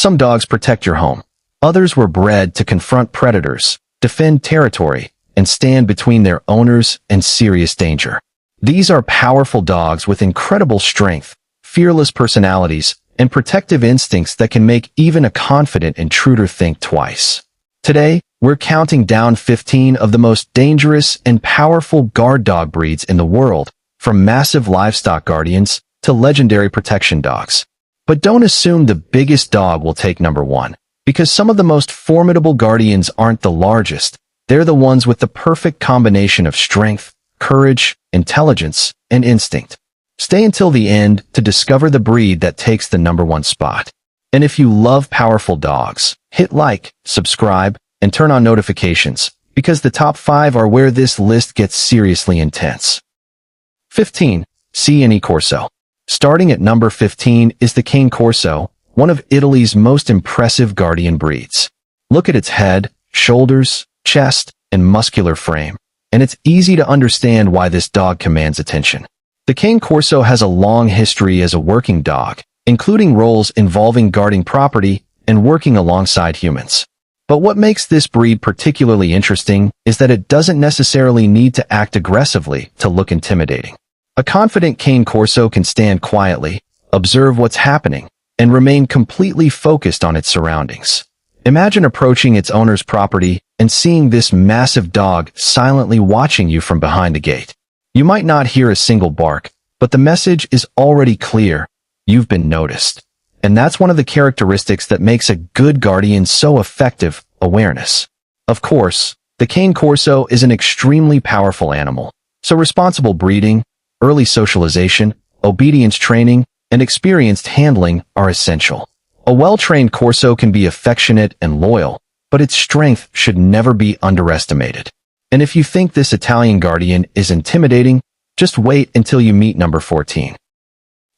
Some dogs protect your home. Others were bred to confront predators, defend territory, and stand between their owners and serious danger. These are powerful dogs with incredible strength, fearless personalities, and protective instincts that can make even a confident intruder think twice. Today, we're counting down 15 of the most dangerous and powerful guard dog breeds in the world, from massive livestock guardians to legendary protection dogs. But don't assume the biggest dog will take number one, because some of the most formidable guardians aren't the largest. They're the ones with the perfect combination of strength, courage, intelligence, and instinct. Stay until the end to discover the breed that takes the number one spot. And if you love powerful dogs, hit like, subscribe, and turn on notifications, because the top 5 are where this list gets seriously intense. 15. Cane Corso. Starting at number 15 is the Cane Corso, one of Italy's most impressive guardian breeds. Look at its head, shoulders, chest, and muscular frame, and it's easy to understand why this dog commands attention. The Cane Corso has a long history as a working dog, including roles involving guarding property and working alongside humans. But what makes this breed particularly interesting is that it doesn't necessarily need to act aggressively to look intimidating. A confident Cane Corso can stand quietly, observe what's happening, and remain completely focused on its surroundings. Imagine approaching its owner's property and seeing this massive dog silently watching you from behind the gate. You might not hear a single bark, but the message is already clear. You've been noticed. And that's one of the characteristics that makes a good guardian so effective: awareness. Of course, the Cane Corso is an extremely powerful animal, so responsible breeding, early socialization, obedience training, and experienced handling are essential. A well-trained Corso can be affectionate and loyal, but its strength should never be underestimated. And if you think this Italian guardian is intimidating, just wait until you meet number 14.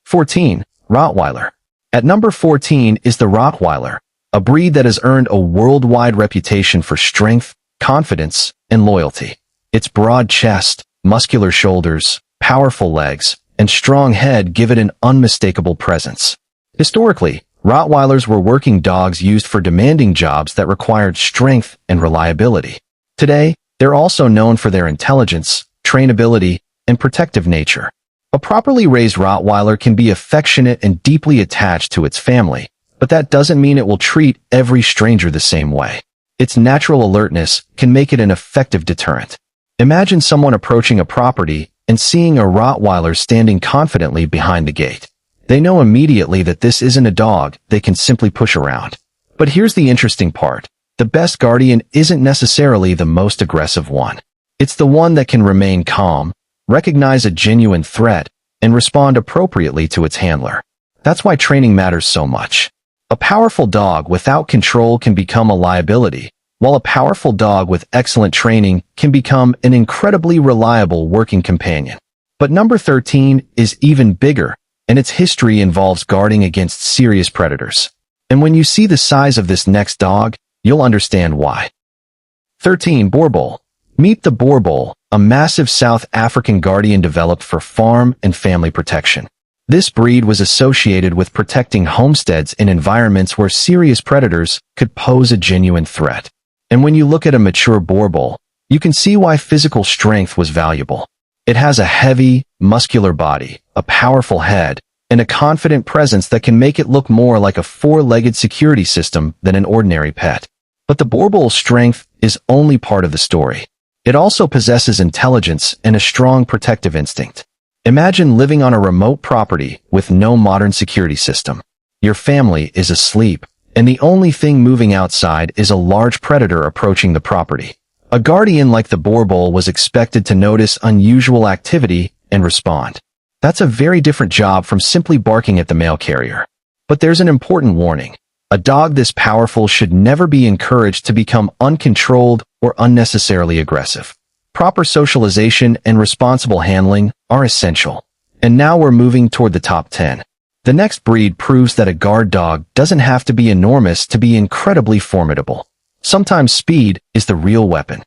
14. Rottweiler. At number 14 is the Rottweiler, a breed that has earned a worldwide reputation for strength, confidence, and loyalty. Its broad chest, muscular shoulders, powerful legs, and strong head give it an unmistakable presence. Historically, Rottweilers were working dogs used for demanding jobs that required strength and reliability. Today, they're also known for their intelligence, trainability, and protective nature. A properly raised Rottweiler can be affectionate and deeply attached to its family, but that doesn't mean it will treat every stranger the same way. Its natural alertness can make it an effective deterrent. Imagine someone approaching a property and seeing a Rottweiler standing confidently behind the gate. They know immediately that this isn't a dog they can simply push around. But here's the interesting part. The best guardian isn't necessarily the most aggressive one. It's the one that can remain calm, recognize a genuine threat, and respond appropriately to its handler. That's why training matters so much. A powerful dog without control can become a liability, while a powerful dog with excellent training can become an incredibly reliable working companion. But number 13 is even bigger, and its history involves guarding against serious predators. And when you see the size of this next dog, you'll understand why. 13. Boerboel. Meet the Boerboel, a massive South African guardian developed for farm and family protection. This breed was associated with protecting homesteads in environments where serious predators could pose a genuine threat. And when you look at a mature Boerboel, you can see why physical strength was valuable. It has a heavy, muscular body, a powerful head, and a confident presence that can make it look more like a four-legged security system than an ordinary pet. But the Boerboel's strength is only part of the story. It also possesses intelligence and a strong protective instinct. Imagine living on a remote property with no modern security system. Your family is asleep, and the only thing moving outside is a large predator approaching the property. A guardian like the Boerboel was expected to notice unusual activity and respond. That's a very different job from simply barking at the mail carrier. But there's an important warning. A dog this powerful should never be encouraged to become uncontrolled or unnecessarily aggressive. Proper socialization and responsible handling are essential. And now we're moving toward the top 10. The next breed proves that a guard dog doesn't have to be enormous to be incredibly formidable. Sometimes speed is the real weapon.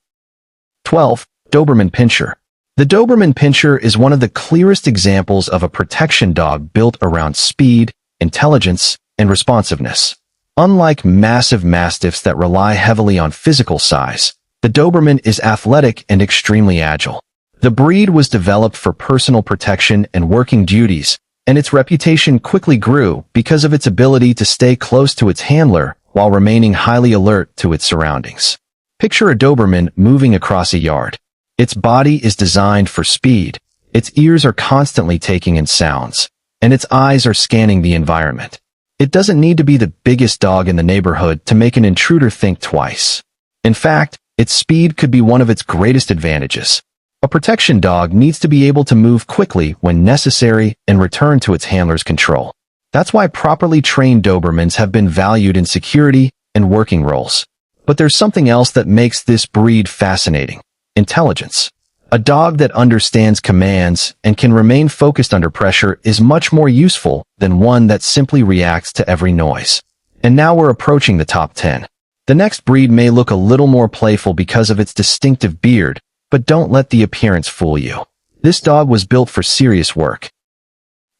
12. Doberman Pinscher. The Doberman Pinscher is one of the clearest examples of a protection dog built around speed, intelligence, and responsiveness. Unlike massive mastiffs that rely heavily on physical size, the Doberman is athletic and extremely agile. The breed was developed for personal protection and working duties, and its reputation quickly grew because of its ability to stay close to its handler while remaining highly alert to its surroundings. Picture a Doberman moving across a yard. Its body is designed for speed, its ears are constantly taking in sounds, and its eyes are scanning the environment. It doesn't need to be the biggest dog in the neighborhood to make an intruder think twice. In fact, its speed could be one of its greatest advantages. A protection dog needs to be able to move quickly when necessary and return to its handler's control. That's why properly trained Dobermans have been valued in security and working roles. But there's something else that makes this breed fascinating: intelligence. A dog that understands commands and can remain focused under pressure is much more useful than one that simply reacts to every noise. And now we're approaching the top 10. The next breed may look a little more playful because of its distinctive beard, but don't let the appearance fool you. This dog was built for serious work.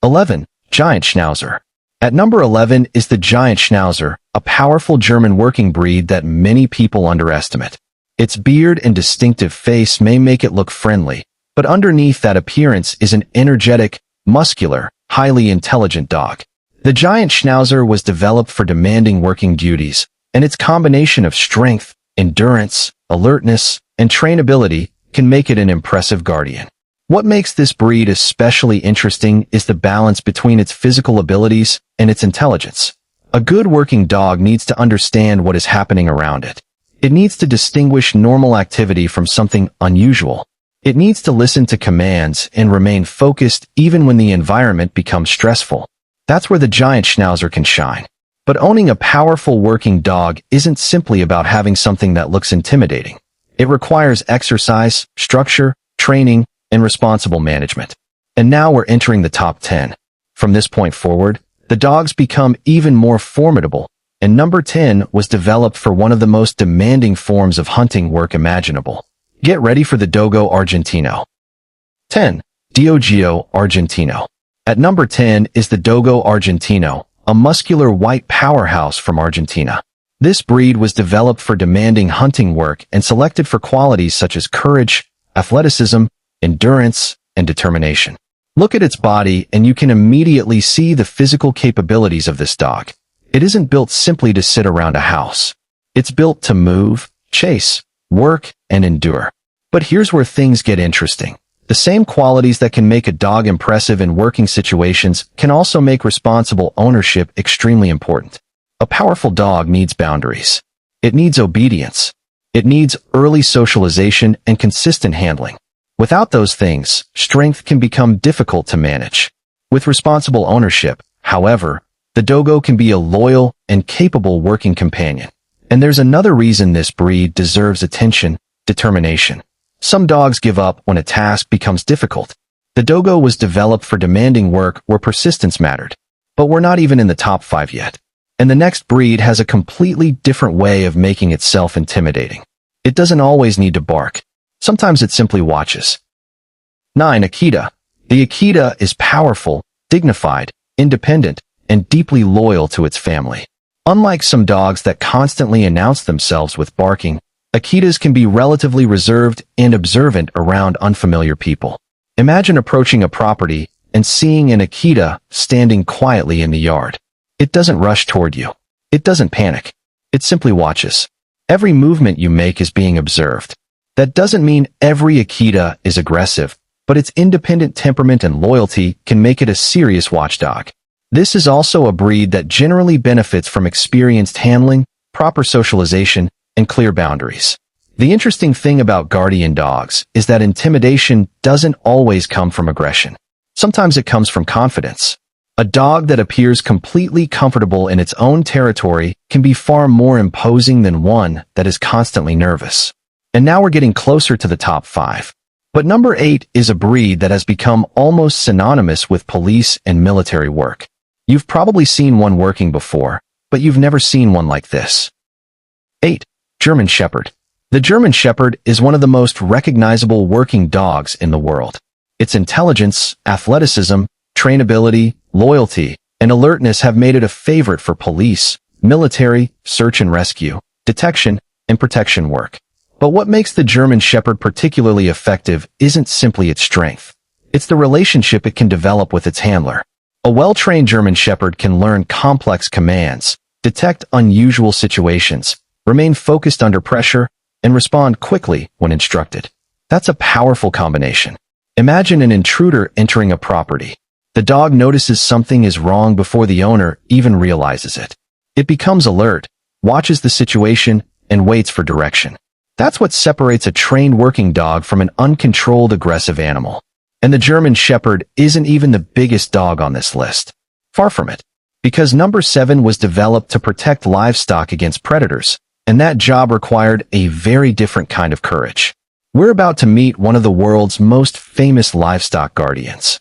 11. Giant Schnauzer. At number 11 is the Giant Schnauzer, a powerful German working breed that many people underestimate. Its beard and distinctive face may make it look friendly, but underneath that appearance is an energetic, muscular, highly intelligent dog. The Giant Schnauzer was developed for demanding working duties, and its combination of strength, endurance, alertness, and trainability can make it an impressive guardian. What makes this breed especially interesting is the balance between its physical abilities and its intelligence. A good working dog needs to understand what is happening around it. It needs to distinguish normal activity from something unusual. It needs to listen to commands and remain focused even when the environment becomes stressful. That's where the Giant Schnauzer can shine. But owning a powerful working dog isn't simply about having something that looks intimidating. It requires exercise, structure, training, and responsible management. And now we're entering the top 10. From this point forward, the dogs become even more formidable, and number 10 was developed for one of the most demanding forms of hunting work imaginable. Get ready for the Dogo Argentino. 10. Dogo Argentino. At number 10 is the Dogo Argentino, a muscular white powerhouse from Argentina. This breed was developed for demanding hunting work and selected for qualities such as courage, athleticism, endurance, and determination. Look at its body and you can immediately see the physical capabilities of this dog. It isn't built simply to sit around a house. It's built to move, chase, work, and endure. But here's where things get interesting. The same qualities that can make a dog impressive in working situations can also make responsible ownership extremely important. A powerful dog needs boundaries. It needs obedience. It needs early socialization and consistent handling. Without those things, strength can become difficult to manage. With responsible ownership, however, the Dogo can be a loyal and capable working companion. And there's another reason this breed deserves attention: determination. Some dogs give up when a task becomes difficult. The Dogo was developed for demanding work where persistence mattered. But we're not even in the top 5 yet. And the next breed has a completely different way of making itself intimidating. It doesn't always need to bark. Sometimes it simply watches. 9. Akita. The Akita is powerful, dignified, independent, and deeply loyal to its family. Unlike some dogs that constantly announce themselves with barking, Akitas can be relatively reserved and observant around unfamiliar people. Imagine approaching a property and seeing an Akita standing quietly in the yard. It doesn't rush toward you. It doesn't panic. It simply watches. Every movement you make is being observed. That doesn't mean every Akita is aggressive, but its independent temperament and loyalty can make it a serious watchdog. This is also a breed that generally benefits from experienced handling, proper socialization, and clear boundaries. The interesting thing about guardian dogs is that intimidation doesn't always come from aggression. Sometimes it comes from confidence. A dog that appears completely comfortable in its own territory can be far more imposing than one that is constantly nervous. And now we're getting closer to the top 5. But number 8 is a breed that has become almost synonymous with police and military work. You've probably seen one working before, but you've never seen one like this. 8. German Shepherd. The German Shepherd is one of the most recognizable working dogs in the world. Its intelligence, athleticism, trainability, loyalty, and alertness have made it a favorite for police, military, search and rescue, detection, and protection work. But what makes the German Shepherd particularly effective isn't simply its strength. It's the relationship it can develop with its handler. A well-trained German Shepherd can learn complex commands, detect unusual situations, remain focused under pressure, and respond quickly when instructed. That's a powerful combination. Imagine an intruder entering a property. The dog notices something is wrong before the owner even realizes it. It becomes alert, watches the situation, and waits for direction. That's what separates a trained working dog from an uncontrolled aggressive animal. And the German Shepherd isn't even the biggest dog on this list. Far from it. Because number 7 was developed to protect livestock against predators, and that job required a very different kind of courage. We're about to meet one of the world's most famous livestock guardians.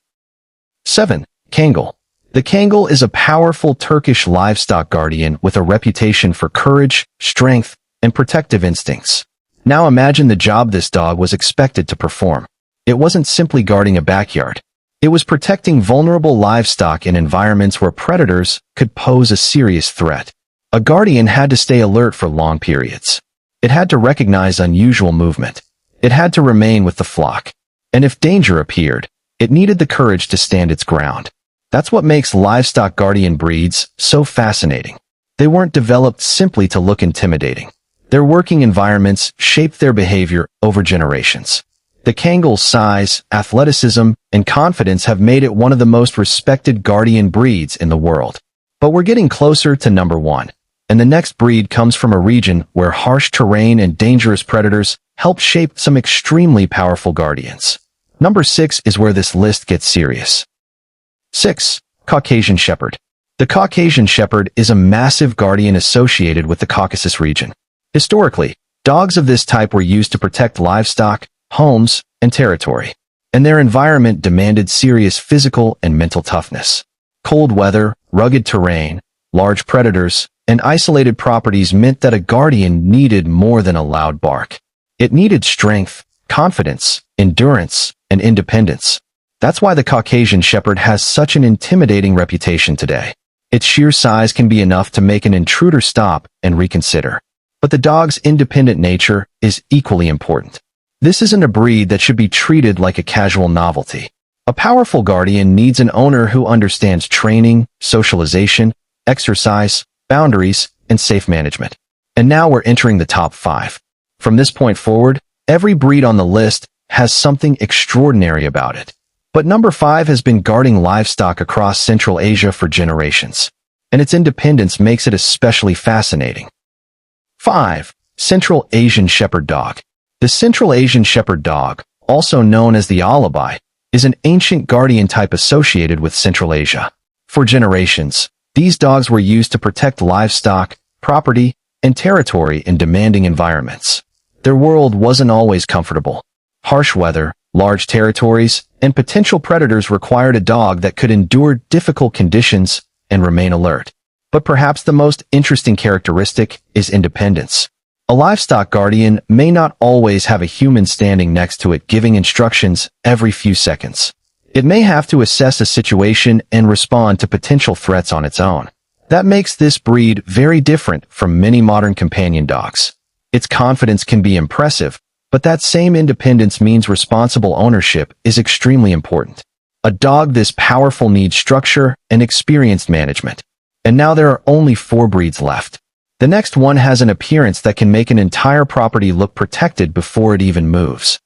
7. Kangal. The Kangal is a powerful Turkish livestock guardian with a reputation for courage, strength, and protective instincts. Now imagine the job this dog was expected to perform. It wasn't simply guarding a backyard. It was protecting vulnerable livestock in environments where predators could pose a serious threat. A guardian had to stay alert for long periods. It had to recognize unusual movement. It had to remain with the flock. And if danger appeared, it needed the courage to stand its ground. That's what makes livestock guardian breeds so fascinating. They weren't developed simply to look intimidating. Their working environments shaped their behavior over generations. The Kangal's size, athleticism, and confidence have made it one of the most respected guardian breeds in the world. But we're getting closer to number 1. And the next breed comes from a region where harsh terrain and dangerous predators help shape some extremely powerful guardians. Number 6 is where this list gets serious. 6. Caucasian Shepherd. The Caucasian Shepherd is a massive guardian associated with the Caucasus region. Historically, dogs of this type were used to protect livestock, homes, and territory, and their environment demanded serious physical and mental toughness. Cold weather, rugged terrain, large predators, and isolated properties meant that a guardian needed more than a loud bark. It needed strength, confidence, endurance, and independence. That's why the Caucasian Shepherd has such an intimidating reputation today. Its sheer size can be enough to make an intruder stop and reconsider. But the dog's independent nature is equally important. This isn't a breed that should be treated like a casual novelty. A powerful guardian needs an owner who understands training, socialization, exercise, boundaries, and safe management. And now we're entering the top 5. From this point forward, every breed on the list has something extraordinary about it. But number 5 has been guarding livestock across Central Asia for generations, and its independence makes it especially fascinating. 5. Central Asian Shepherd Dog. The Central Asian Shepherd Dog, also known as the Alabai, is an ancient guardian type associated with Central Asia. For generations, these dogs were used to protect livestock, property, and territory in demanding environments. Their world wasn't always comfortable. Harsh weather, large territories, and potential predators required a dog that could endure difficult conditions and remain alert. But perhaps the most interesting characteristic is independence. A livestock guardian may not always have a human standing next to it giving instructions every few seconds. It may have to assess a situation and respond to potential threats on its own. That makes this breed very different from many modern companion dogs. Its confidence can be impressive, but that same independence means responsible ownership is extremely important. A dog this powerful needs structure and experienced management. And now there are only 4 breeds left. The next one has an appearance that can make an entire property look protected before it even moves.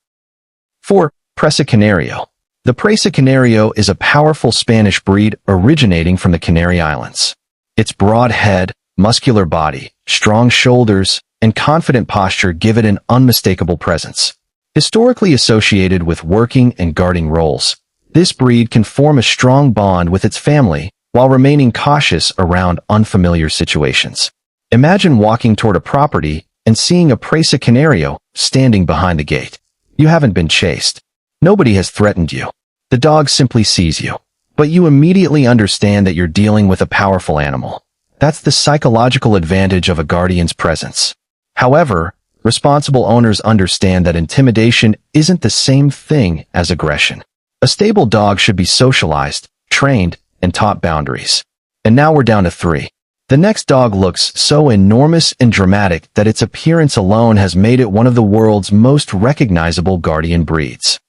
4. Presa Canario. The Presa Canario is a powerful Spanish breed originating from the Canary Islands. Its broad head, muscular body, strong shoulders, and confident posture give it an unmistakable presence. Historically associated with working and guarding roles, this breed can form a strong bond with its family while remaining cautious around unfamiliar situations. Imagine walking toward a property and seeing a Presa Canario standing behind the gate. You haven't been chased. Nobody has threatened you. The dog simply sees you. But you immediately understand that you're dealing with a powerful animal. That's the psychological advantage of a guardian's presence. However, responsible owners understand that intimidation isn't the same thing as aggression. A stable dog should be socialized, trained, and taught boundaries. And now we're down to 3. The next dog looks so enormous and dramatic that its appearance alone has made it one of the world's most recognizable guardian breeds.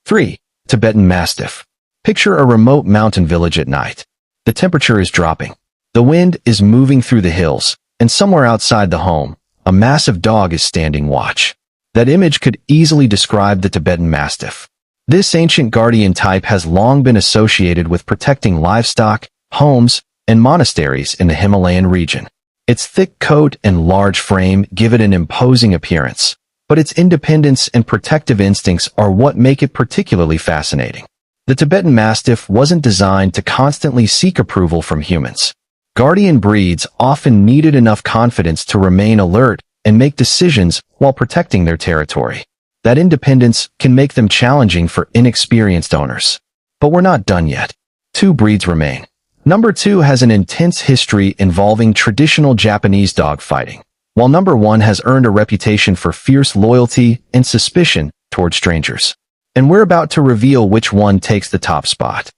3. Tibetan Mastiff. Picture a remote mountain village at night. The temperature is dropping. The wind is moving through the hills, and somewhere outside the home, a massive dog is standing watch. That image could easily describe the Tibetan Mastiff. This ancient guardian type has long been associated with protecting livestock, homes, and monasteries in the Himalayan region. Its thick coat and large frame give it an imposing appearance, but its independence and protective instincts are what make it particularly fascinating. The Tibetan Mastiff wasn't designed to constantly seek approval from humans. Guardian breeds often needed enough confidence to remain alert and make decisions while protecting their territory. That independence can make them challenging for inexperienced owners. But we're not done yet. 2 breeds remain. Number 2 has an intense history involving traditional Japanese dog fighting, while number 1 has earned a reputation for fierce loyalty and suspicion toward strangers. And we're about to reveal which one takes the top spot.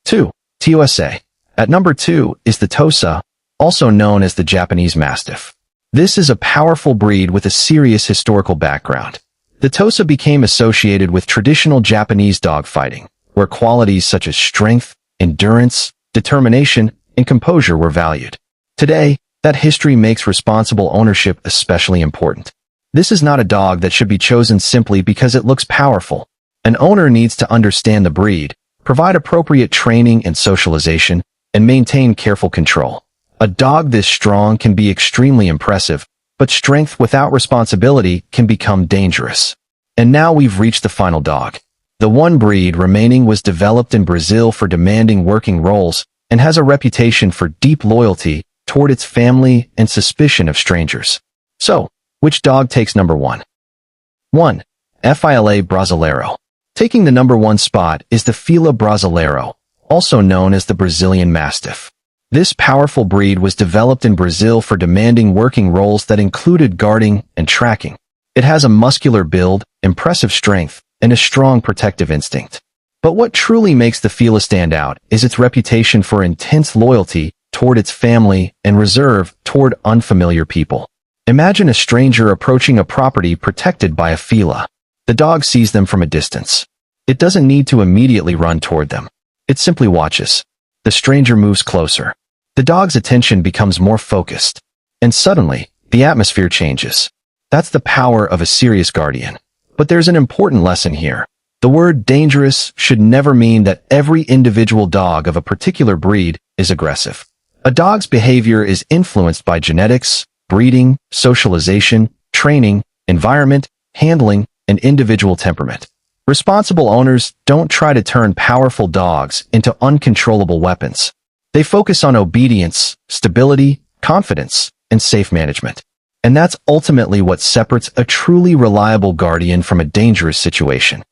2. Tosa. At number 2 is the Tosa, also known as the Japanese Mastiff. This is a powerful breed with a serious historical background. The Tosa became associated with traditional Japanese dog fighting, where qualities such as strength, endurance, determination, and composure were valued. Today, that history makes responsible ownership especially important. This is not a dog that should be chosen simply because it looks powerful. An owner needs to understand the breed, provide appropriate training and socialization, and maintain careful control. A dog this strong can be extremely impressive, but strength without responsibility can become dangerous. And now we've reached the final dog. The one breed remaining was developed in Brazil for demanding working roles and has a reputation for deep loyalty toward its family and suspicion of strangers. So, which dog takes number 1? 1. Fila Brasileiro. Taking the number 1 spot is the Fila Brasileiro, also known as the Brazilian Mastiff. This powerful breed was developed in Brazil for demanding working roles that included guarding and tracking. It has a muscular build, impressive strength, and a strong protective instinct. But what truly makes the Fila stand out is its reputation for intense loyalty toward its family and reserve toward unfamiliar people. Imagine a stranger approaching a property protected by a Fila. The dog sees them from a distance. It doesn't need to immediately run toward them. It simply watches. The stranger moves closer. The dog's attention becomes more focused. And suddenly, the atmosphere changes. That's the power of a serious guardian. But there's an important lesson here. The word dangerous should never mean that every individual dog of a particular breed is aggressive. A dog's behavior is influenced by genetics, breeding, socialization, training, environment, handling, and individual temperament. Responsible owners don't try to turn powerful dogs into uncontrollable weapons. They focus on obedience, stability, confidence, and safe management. And that's ultimately what separates a truly reliable guardian from a dangerous situation.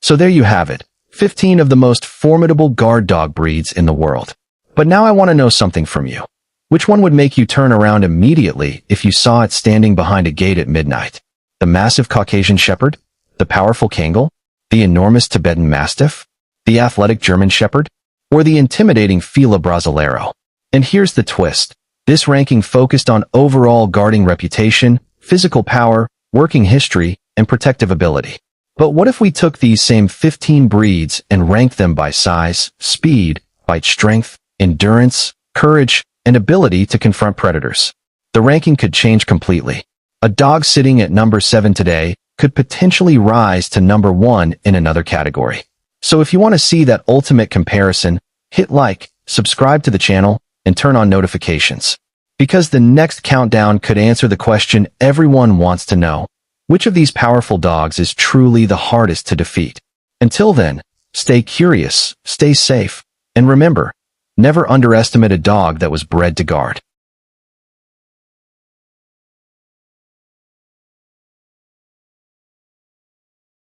So there you have it, 15 of the most formidable guard dog breeds in the world. But now I want to know something from you. Which one would make you turn around immediately if you saw it standing behind a gate at midnight? The massive Caucasian Shepherd? The powerful Kangal? The enormous Tibetan Mastiff? The athletic German Shepherd? Or the intimidating Fila Brasileiro? And here's the twist. This ranking focused on overall guarding reputation, physical power, working history, and protective ability. But what if we took these same 15 breeds and ranked them by size, speed, bite strength, endurance, courage, and ability to confront predators? The ranking could change completely. A dog sitting at number 7 today could potentially rise to number 1 in another category. So if you want to see that ultimate comparison, hit like, subscribe to the channel, and turn on notifications. Because the next countdown could answer the question everyone wants to know. Which of these powerful dogs is truly the hardest to defeat? Until then, stay curious, stay safe, and remember, never underestimate a dog that was bred to guard.